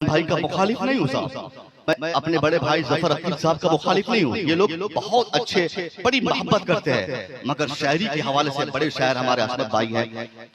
بھائی کا مخالف نہیں ہوں صاحب، میں اپنے بڑے بھائی ظفر عقیل صاحب کا مخالف نہیں ہوں، یہ لوگ بہت اچھے، بڑی محبت کرتے ہیں، مگر شاعری کے حوالے سے بڑے شاعر ہمارے عصمت بھائی ہیں،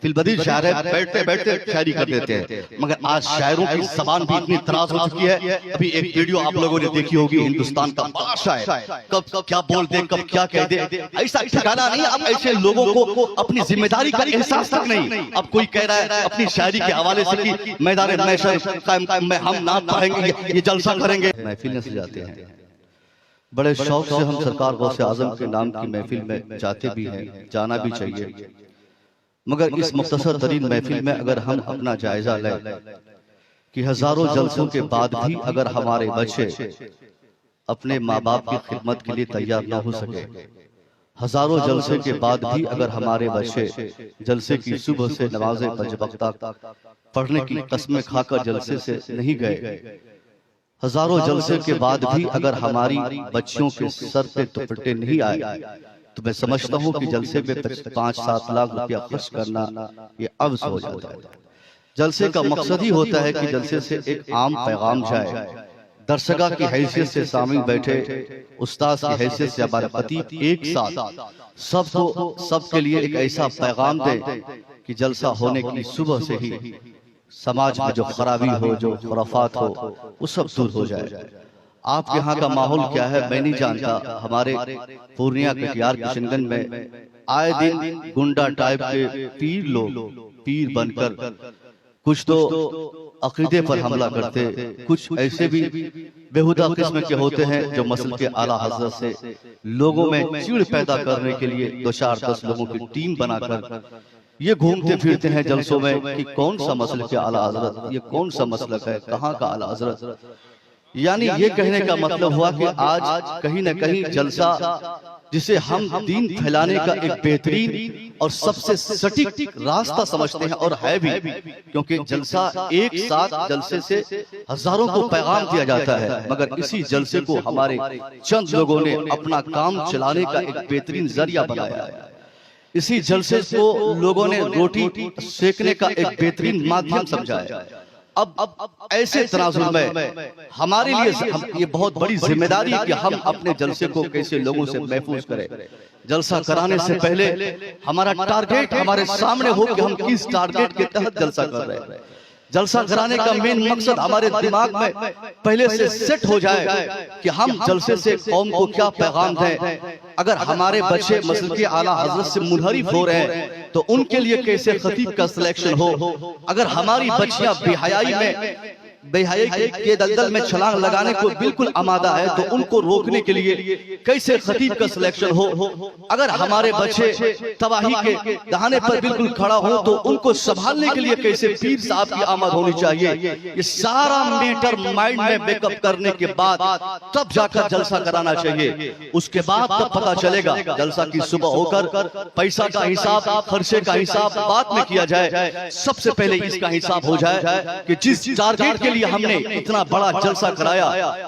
فی البدیہہ شاعر ہے، بیٹھتے بیٹھتے شاعری کر دیتے ہیں، مگر آج شاعروں کی زبان بھی اتنی تراز ہو چکی ہے۔ ابھی ایک ویڈیو آپ لوگوں نے دیکھی ہوگی، ہندوستان کا بڑا شاعر کب کیا بول دے، کب کیا کہہ دے، ایسا ٹھکانا نہیں۔ اب ایسے لوگوں کو اپنی ذمہ داری کا احساس تک نہیں۔ اب کوئی کہہ رہا ہے اپنی شاعری کے حوالے سے کہ میدان محشر قائم میں ہم نعت پڑھیں گے، یہ جلسہ کریں گے، محفل سے جاتے ہیں، بڑے شوق سے ہم سرکار غوث اعظم کے نام کی محفل میں جاتے بھی ہیں، جانا بھی چاہیے، مگر اس مختصر ترین محفل میں اگر ہم اپنا جائزہ لیں کہ ہزاروں جلسوں کے بعد بھی اگر ہمارے بچے اپنے ماں باپ کی خدمت کے لیے تیار نہ ہو سکے، ہزاروں جلسے کے بعد بھی اگر ہمارے بچے جلسے کی صبح سے نماز پنج وقتہ پڑھنے کی قسمیں کھا کر جلسے سے نہیں گئے، ہزاروں جلسے کے بعد بھی اگر ہماری بچیوں کے سر پہ دوپٹے نہیں آئے، تو میں سمجھتا ہوں کہ جلسے پہ 5-7 لاکھ روپیہ خرچ کرنا یہ عبث ہو جاتا ہے۔ جلسے کا مقصد ہی ہوتا ہے کہ جلسے سے ایک عام پیغام جائے، درسگاہ کی حیثیت سے سامنے بیٹھے، استاذ کی حیثیت سے ہمارے خطیب ایک ساتھ سب کے لیے ایک ایسا پیغام دیں کہ جلسہ ہونے کی صبح سے ہی سماج میں جو خرابی ہو، جو خرافات ہو، وہ سب دور ہو جائے۔ آپ کے ہاں کا ماحول کیا ہے میں نہیں جانتا، ہمارے پورنیہ کٹیہار کشن گنج میں آئے دن گنڈا ٹائپ کے پیر بن کر کچھ تو عقیدے پر حملہ کرتے، کچھ ایسے بھی بےہودہ قسم کے ہوتے ہیں جو مسلک کے اعلیٰ حضرت سے لوگوں میں چڑ پیدا کرنے کے لیے 2-4-10 لوگوں کی ٹیم بنا کر یہ گھومتے پھرتے ہیں جلسوں میں کہ کون سا مسلک کے اعلیٰ حضرت، یہ کون سا مسلک ہے، کہاں کا اعلیٰ حضرت۔ یعنی یہ کہنے کا مطلب ہوا کہ آج کہیں نہ کہیں جلسہ جسے ہم دین پھیلانے کا ایک بہترین اور سب سے سٹیک راستہ سمجھتے ہیں، اور ہے بھی، کیونکہ جلسہ ایک ساتھ جلسے سے ہزاروں کو پیغام دیا جاتا ہے، مگر اسی جلسے کو ہمارے چند لوگوں نے اپنا کام چلانے کا ایک بہترین ذریعہ بنایا ہے، اسی جلسے کو لوگوں نے روٹی سیکنے کا ایک بہترین مادھیم سمجھا ہے۔ اب ایسے تناظر میں ہمارے لیے یہ بہت بڑی ذمہ داری ہے کہ ہم اپنے جلسے کو کیسے لوگوں سے محفوظ کریں۔ جلسہ کرانے سے پہلے ہمارا ٹارگیٹ ہمارے سامنے ہو کہ ہم کس ٹارگیٹ کے تحت جلسہ کر رہے ہیں۔ جلسہ کرانے کا مین مقصد ہمارے دماغ میں پہلے سے سیٹ ہو جائے کہ ہم جلسے سے قوم کو کیا پیغام دیں۔ اگر ہمارے بچے مسلک اعلیٰ حضرت سے منحرف ہو رہے ہیں تو ان کے لیے کیسے خطیب کا سلیکشن ہو، اگر ہماری بچیاں بے حیائی کے دلدل میں چھلانگ لگانے کو بالکل آمادہ ہے تو ان کو روکنے کے لیے کیسے خطیب کا سلیکشن ہو، اگر ہمارے بچے تباہی کے دہانے پر بالکل کھڑا ہو تو ان کو سنبھالنے کے لیے کیسے پیر صاحب کی آمد ہونی چاہیے۔ یہ سارا میٹر مائنڈ میں بیک اپ کرنے کے بعد تب جا کر جلسہ کرانا چاہیے۔ اس کے بعد تب پتا چلے گا جلسہ کی صبح ہو کر پیسہ کا حساب، خرچے کا حساب بعد میں کیا جائے، سب سے پہلے اس کا حساب ہو جائے کہ جس ٹارگیٹ کے لیے ہم نے اتنا بڑا جلسہ کرایا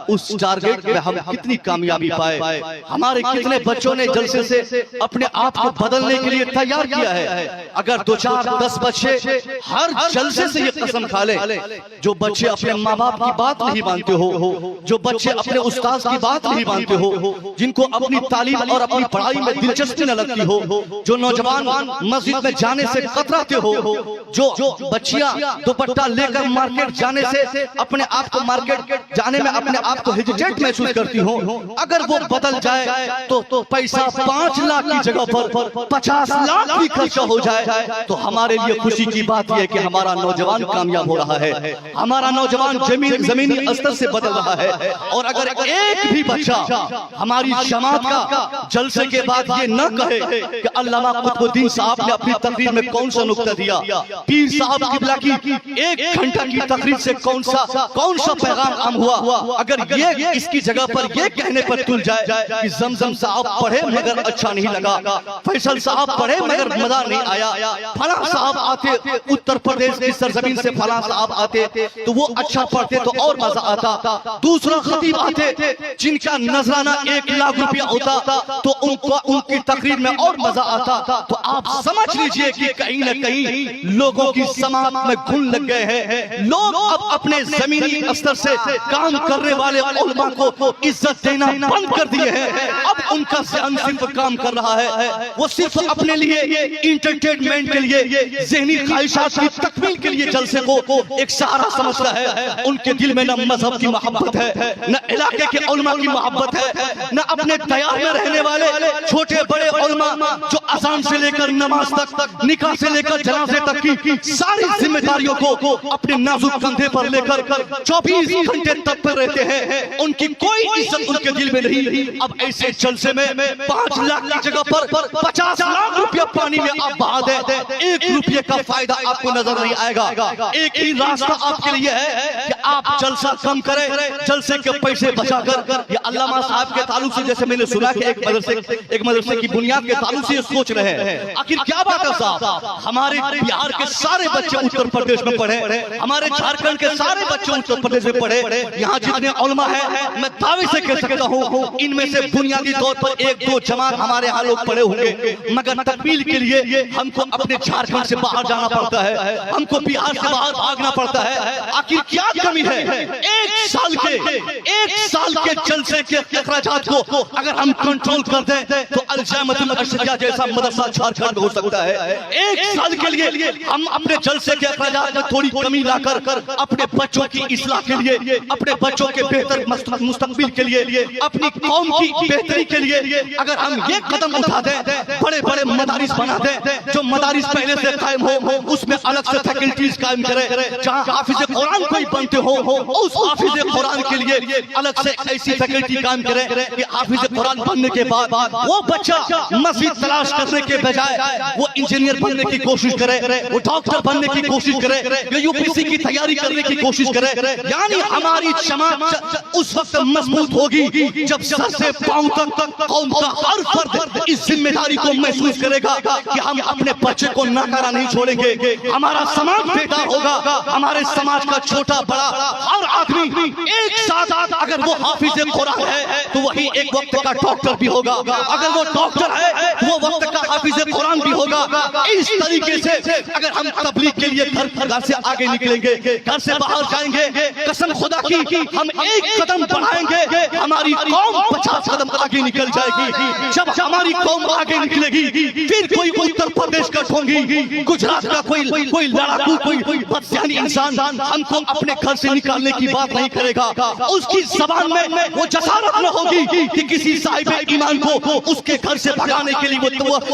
اس ٹارگیٹ میں ہم کتنی کامیابی پائے، ہمارے کتنے بچوں نے جلسے سے اپنے آپ کو بدلنے کے لیے تیار کیا ہے۔ اگر 2-4-10 بچے ہر جلسے سے یہ قسم کھا لیں، جو بچے اپنے ماں باپ کی بات نہیں مانتے ہو، جو بچے اپنے استاذ کی بات نہیں مانتے ہو، جن کو اپنی تعلیم اور اپنی پڑھائی میں دلچسپی نہ لگتی ہو، جو نوجوان مسجد میں جانے سے کتراتے ہو، جو بچیاں دوپٹہ لے کر مارکیٹ جانے سے اپنے آپ کو مارکیٹ جانے میں اپنے آپ کو ہیجیٹیٹ محسوس کرتی ہوں، اگر وہ بدل جائے تو پیسہ 5 لاکھ کی جگہ پر 50 لاکھ بھی خرچہ ہو جائے تو ہمارے لیے خوشی کی بات یہ کہ ہمارا نوجوان کامیاب ہو رہا ہے، ہمارا نوجوان زمینی استر سے بدل رہا ہے۔ اور اگر ایک بھی بچہ ہماری جماعت کا جلسے کے بعد یہ نہ کہے کہ علامہ قطب الدین صاحب نے اپنی تقریر میں کون سا نکتہ دیا، پیر صاحب قبلہ کی 1 گھنٹہ کی تقریر سے کون سا پیغام عام ہوا، اگر یہ اس کی جگہ پر یہ کہنے پر تل جائے کہ زمزم صاحب پڑھے مگر اچھا نہیں لگا، فیصل صاحب پڑھے مگر مزہ نہیں آیا، فلاں صاحب آتے اتر پردیش کی سرزمین سے، فلاں صاحب آتے تو وہ اچھا پڑھتے تو اور مزہ آتا، دوسرا خطیب آتے جن کا نذرانہ 1 لاکھ روپیہ ہوتا تو ان کی تقریر میں اور مزہ آتا۔ تو آپ سمجھ لیجئے کہ کہیں نہ کہیں لوگوں کی سماعت میں گھن لگ گئے ہیں، لوگ اب اپنے اپنے زمینی استر سے کام کرنے والے علماء کو عزت دینا بند کر دیے ہیں. اب ان کا ذہن صرف کام کر رہا ہے, وہ صرف اپنے لیے انٹرٹینمنٹ کے لیے, ذہنی خواہشات کی تکمیل کے لیے جلسے کو ایک سہارا سمجھتا ہے. ان کے دل میں نہ مذہب کی محبت ہے, نہ علاقے کے علماء کی محبت ہے, نہ اپنے دیار میں رہنے والے چھوٹے بڑے علماء جو اذان سے لے کر نماز تک, نکاح سے لے کر جنازے تک کی ساری ذمہ داریوں کو اپنے نازک کندھے پر لے کر 24 گھنٹے تک پر رہتے ہیں. ان کی کوئی عزت ان کے دل میں نہیں. اب ایسے جلسے میں 5 لاکھ کی جگہ پر 50 لاکھ روپیہ پانی میں آپ بہا دیں, 1 روپیہ کا فائدہ آپ کو نظر نہیں آئے گا. ایک ہی راستہ آپ کے لیے ہے کہ آپ جلسہ کم کریں, جلسے کے پیسے بچا کر. یہ علامہ صاحب کے تعلق سے جیسے میں نے سنا کہ ایک مدرسے کی بنیاد کے تعلق سے یہ سوچ رہے ہیں. آخر کیا بات ہے صاحب, ہمارے بہار کے سارے بچے اتر پردیش میں پڑھے, ہمارے جھارکھنڈ کے سارے بچے اتر پردیش میں پڑھے. یہاں جتنے علماء ہیں میں دعوے سے کہہ سکتا ہوں ان میں سے بنیادی طور پر 1-2 جماعت ہمارے ہاں لوگ پڑھے ہوں گے, مگر تکمیل کے لیے ہم کو اپنے جھارکھنڈ سے باہر جانا پڑتا ہے, ہم کو بہار سے باہر بھاگنا پڑتا ہے. آخر کیا کمی ہے؟ 1 سال کے جلسے کے اخراجات کو اگر ہم کنٹرول کر دیں تو الجامعۃ الاشقیاء جیسا مدرسہ جھارکھنڈ میں ہو سکتا ہے. 1 سال کے لیے ہم اپنے جلسے کے اخراجات میں تھوڑی کمی لا کر اپنے بچوں کی اصلاح کے لیے, اپنے بچوں کے بہتر مستقبل کے لیے, اپنی قوم کی بہتری کے لیے اگر ہم یہ قدم اٹھا دیں, بڑے بڑے مدارس بنا دیں, جو مدارس پہلے سے قائم ہو اس میں الگ سے فیکلٹیز قائم کریں, جہاں حافظ قرآن کوئی بنتے ہو اس حافظ قرآن کے لیے الگ سے ایسی فیکلٹی قائم کریں کہ حافظ قرآن بننے کے بعد وہ بچہ مزید تلاش کرنے کے بجائے وہ انجینئر بننے کی کوشش کرے, وہ ڈاکٹر بننے کی کوشش کرے, یا UPSC کی تیاری کرنے کی کوشش کرے. یعنی ہماری جماعت اس وقت مضبوط ہوگی جب سر سے پاؤں تک قوم کا ہر فرد اس ذمہ داری کو محسوس کرے گا کہ ہم اپنے بچے کو ناکارہ نہیں چھوڑیں گے. ہمارا سماج بیدار ہوگا, ہمارے سماج کا چھوٹا بڑا ہر آدمی ایک ساتھ اگر وہ حافظ قرآن ہے تو وہی ایک وقت کا ڈاکٹر بھی ہوگا, اگر وہ ڈاکٹر ہے تو وہ وقت کا حافظ قرآن بھی ہوگا. اس طریقے سے اگر ہم تبلیغ کے لیے گھر سے آگے نکلیں گے, گھر سے باہر جائیں گے, قسم خدا کی ہم ایک قدم بڑھائیں گے, ہماری قوم 50 قدم آگے نکل جائے گی. جب ہماری قوم آگے نکلے گی پھر کوئی اتر پردیش کا ڈھونگی, گجرات کا کوئی لڑاکو, کوئی بدذہنی انسان ہم کو اپنے گھر سے نکالنے کی بات نہیں کرے گا. اس کی زبان میں وہ جسارت نہ ہوگی کہ کسی صاحب ایمان کو اس کے گھر سے بھگانے کے لیے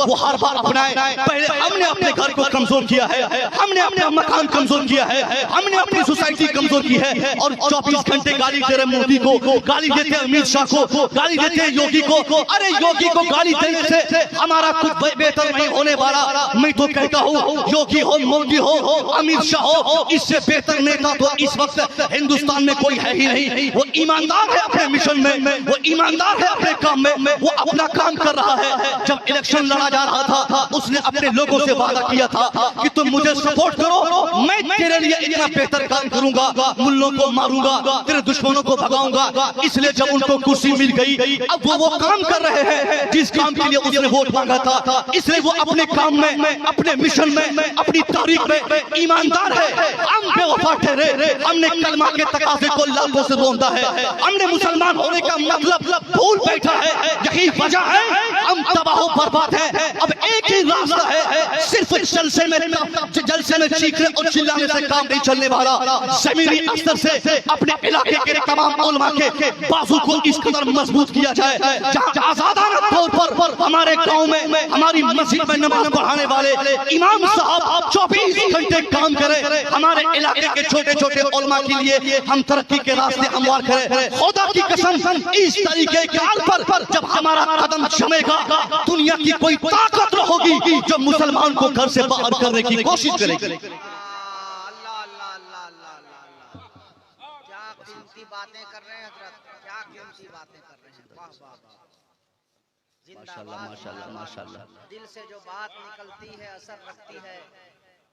وہ ہر بار اپنائے. پہلے ہم نے اپنے گھر کو کمزور کیا ہے, ہم نے اپنا مکان کمزور کیا ہے, ہم نے اپنی سوسائٹی کمزور کی ہے, اور 24 گھنٹے گالی دے رہے مودی کو, گالی دیتے امت شاہ کو, گالی دیتے یوگی کو. ارے یوگی کو گالی دینے سے ہمارا کچھ بہتر نہیں ہونے والا. میں تو کہتا ہوں یوگی ہو, مودی ہو, امت شاہ ہو, اس سے بہتر نیتا تو اس وقت ہندوستان میں کوئی ہے ہی نہیں. وہ ایماندار ہے اپنے مشن میں, وہ ایماندار ہے اپنے کام میں, وہ اپنا کام کر رہا ہے. جب الیکشن لڑا جا رہا تھا اس نے اپنے لوگوں سے وعدہ کیا تھا کہ تم مجھے سپورٹ کرو, میں تیرے لیے اتنا بہتر کام کروں گا, ملوں کو ماروں گا, تیرے دشمنوں کو بھگاؤں گا. اس لیے جب ان کو کرسی مل گئی اب وہ کام کر رہے ہیں جس کام کے لیے اس نے ووٹ مانگا تھا. اس لیے وہ اپنے کام میں, اپنے مشن میں, اپنی تاریخ میں ایماندار ہے. ہم بے وفا ٹھہرے, ہم نے کلمہ کے تقاضے کو لبوں سے روندا ہے, ہم نے مسلمان ہونے کا مطلب بھول بیٹھا ہے. یہی وجہ ہے ہم تباہ و برباد ہیں. اب ایک ہی راستہ ہے, صرف جلسے میں چیخنے اور چلانے سے کام نہیں چلنے والا. زمینی استر سے اپنے علاقے کے تمام علماء کے بازو کو اس قدر مضبوط کیا جائے جہاں آزادانہ طور پر ہمارے گاؤں میں, ہماری مسجد میں نماز پڑھانے والے امام صاحب 24 گھنٹے کام کرے. ہمارے علاقے کے چھوٹے چھوٹے علماء کے لیے ہم ترقی کے راستے ہموار کریں. خدا کی قسم اس طریقے کے حال پر جب ہمارا قدم جمے گا دنیا کی کوئی طاقت نہ ہوگی جو مسلمان کو گھر سے باہر کرنے کی کوشش کرے گی. باتیں کر رہے ہیں حضرت, کیا قیمتی باتیں کر رہے ہیں. واہ واہ واہ, ماشاءاللہ ماشاءاللہ ماشاءاللہ. دل سے جو بات نکلتی ہے اثر رکھتی ہے.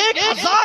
1000